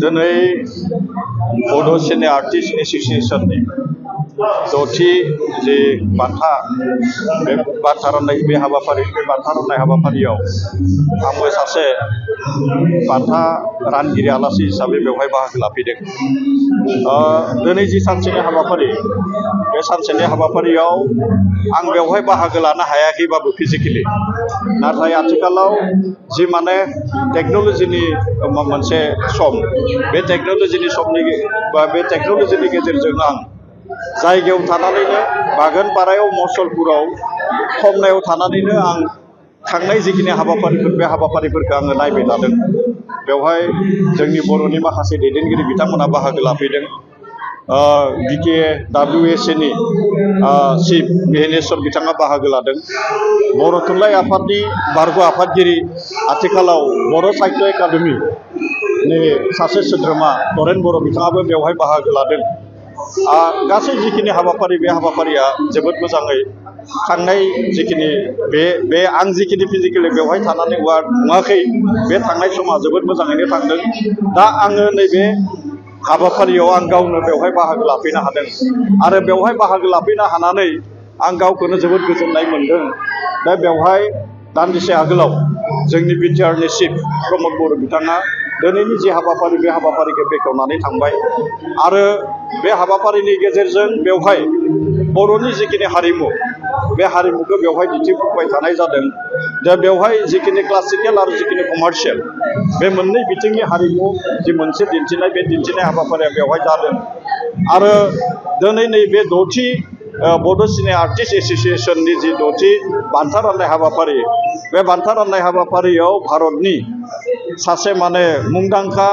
दिनै बड' सिने आर्टिस्ट एसोसिएशननि दथि जे बान्था बे बान्था राननाय बे बान्था राननाय हाबाफारियाव आंबो सासे बान्था रानगिरि आलासि हिसाबै बेवहाय बाहागो लाफैदों। दिनै जि सानसेनि हाबाफारि बे सानसेनि हाबाफारियाव आं बेवहाय बाहागो लानो हायाखैबाबो फिजिकेलि, नाथाय आथिखालाव जि माने टेक्न'लजिनि मोनसे सम, बे टेक्न'लजिनि समनि बा बे टेक्न'लजिनि गेजेरजों आं जायगायाव थानानैनो बागानपारायाव मसलपुराव खमनायाव थानानैनो आं थांनाय जिखिनि हाबाफारिफोर बे हाबाफारिफोरखौ आङो नायबाय थादों। बेवहाय जोंनि बर'नि माखासे दैदेनगिरि बिथांमोना बाहागो लाफैदों। BKWSनि चिफ बिहेनेश्वर बिथाङा बाहागो लादों। बर' थुनलाइ आफादनि बारग' आफादगिरि आथिखालाव बर' साहित्य एकाडेमिनि सासे सोद्रोमा तरेन बर' बिथाङाबो बेवहाय बाहागो लादों। गासै जिखिनि हाबाफारि बे हाबाफारिया जोबोद मोजाङै थांनाय जिखिनि बे आं जिखिनि फिजिकेलि बेवहाय थानानै नुवाखै, बे थांनाय समा जोबोद मोजाङैनो थांदों। दा आङो नैबे हाबाफारियाव आं गावनो बेवहाय बाहागो लाफैनो हादों आरो बेवहाय बाहागो लाफैनो हानानै आं गावखौनो जोबोद गोजोननाय मोनदों। दा बेवहाय दान्दिसे आगोलाव जोंनि बिटिआरनि चिफ प्रमद बर' बिथाङा दिनैनि जि हाबाफारि बे हाबाफारिखौ बेखेवनानै थांबाय आरो बे हाबाफारिनि गेजेरजों बेवहाय बर'नि जिखिनि हारिमु बे हारिमुखौ बेवहाय दिन्थिफुंबाय थानाय जादों। दा बेवहाय जिखिनि क्लासिकेल आरो जिखिनि कमार्शियेल बे मोननै बिथिंनि हारिमु जि मोनसे दिन्थिनाय, बे दिन्थिनाय हाबाफारिया बेवहाय जादों। आरो दिनै नैबे दथि बड' सिने आर्टिस्ट एसोसिएशननि जि दथि बान्था राननाय हाबाफारि, बे बान्था राननाय हाबाफारियाव भारतनि सासे माने मुंदांखा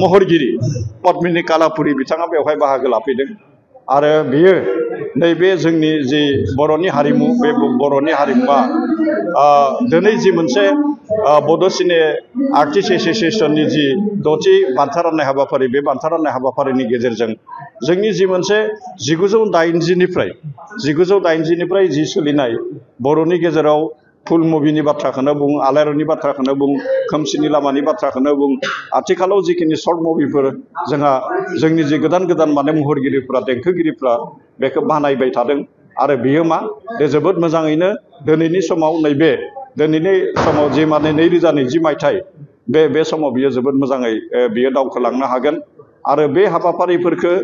महरगिरि पद्मिनी कालापुरी बिथाङा बेवहाय बाहागो लाफैदों। आरो बियो नैबे जोंनि जि बर'नि हारिमु, बे बर'नि हारिमुआ दिनै जि मोनसे बड' सिने आर्टिस्ट एसोसिएशननि जि दथि बान्था राननाय हाबाफारि, बे बान्था राननाय हाबाफारिनि गेजेरजों जोंनि जि मोनसे 1980निफ्राय जि सोलिनाय बर'नि गेजेराव फुल मुभिनि बाथ्राखौनो बुं, आलायारननि बाथ्राखौनो बुं, खोमसिनि लामानि बाथ्राखौनो बुं, आथिखालाव जिखिनि सर्ट मुभिफोर जोंनि जि गोदान माने महरगिरिफ्रा, देंखोगिरिफ्रा बेखौ बानायबाय थादों। आरो बियो मा, बे जोबोद मोजाङैनो दिनैनि समाव दिनैनि समाव जि माने 2020 मायथाइ बे समाव बियो जोबोद मोजाङै बियो दावखोलांनो हागोन। आरो बे हाबाफारिफोरखौ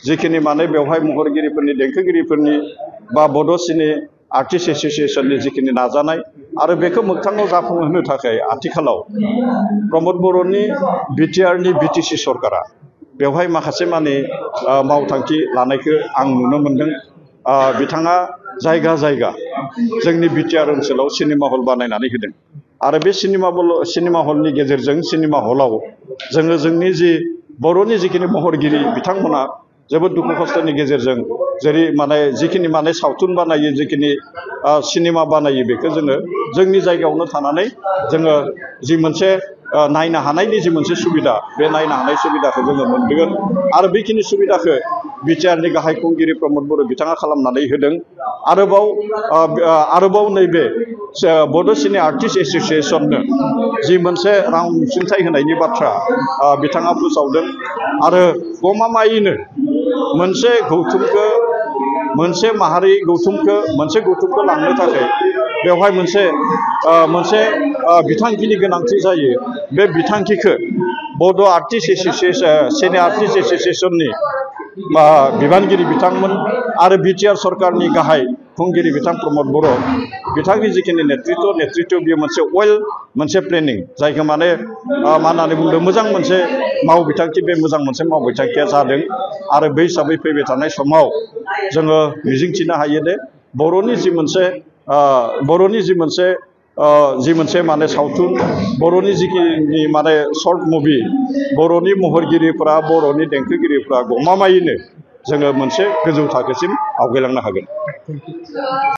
जिखिनि माने बेवहाय महरगिरिफोरनि, देंखोगिरिफोरनि बा बड' सिने आर्टिस्ट एसोसिएशननि जिखिनि नाजानाय आरो बेखौ मोगथाङाव जाफुंहोनो थाखाय आथिखालाव प्रमद बर'नि बिटिआरनि बिटिसि सरकारा बेवहाय माखासे माने मावथांखि लानायखौ आं नुनो मोनदों। बिथाङा जायगा जोंनि बिटिआर ओनसोलाव सिनेमा हल बानायनानै होदों। आरो बे सिनेमा हलनि गेजेरजों सिनेमा हलाव जोङो जोंनि जि बर'नि जिखिनि महरगिरि बिथांमोना जोबोद दुखु खस्थ'नि गेजेरजों जेरै माने जिखिनि माने सावथुन बानायो, जिखिनि सिनेमा बानायो, बेखौ जोङो जोंनि जायगायावनो थानानै जोङो जि मोनसे नायनो हानायनि जि मोनसे सुबिदा, बे नायनो हानाय सुबिदाखौ जोङो मोनदों। आरो बेखिनि सुबिदाखौ बिटिआरनि गाहाय खुंगिरि प्रमद बर' बिथाङा खालामनानै होदों। आरोबाव नैबे बड' सिने आर्टिस्ट एसोसिएशननो जि मोनसे रां अनसुंथाइ होनायनि बाथ्रा बिथाङा फोसावदों। आरो गमामायैनो मोनसे माहारि गौथुमखौ लांनो थाखाय बेवहाय मोनसे बिथांखिनि गोनांथि जायो। बे बिथांखिखौ बड' सिने आर्टिस्ट एसोसिएशननि बिबानगिरि बिथांमोन आरो बिटिआर सरकारनि गाहाय खुंगिरि बिथां प्रमद बर' बिथांनि जिखिनि नेतृत्व बेयो मोनसे प्लेनिं, जायखौ माने मा होननानै बुंदों, मोजां मोनसे मावबिथांखि, बे मोजां मोनसे मावबिथांखिया जादों। आरो बै हिसाबै फैबाय थानाय समाव जोङो मिजिंथिनो हायो दे बर'नि जि मोनसे माने सावथुन, बर'नि जिखिनि माने सर्ट मुभि, बर'नि महरगिरिफ्रा, बर'नि देंखोगिरिफ्रा गमामायैनो जोङो मोनसे गोजौ थाखोसिम आवगायलांनो हागोन।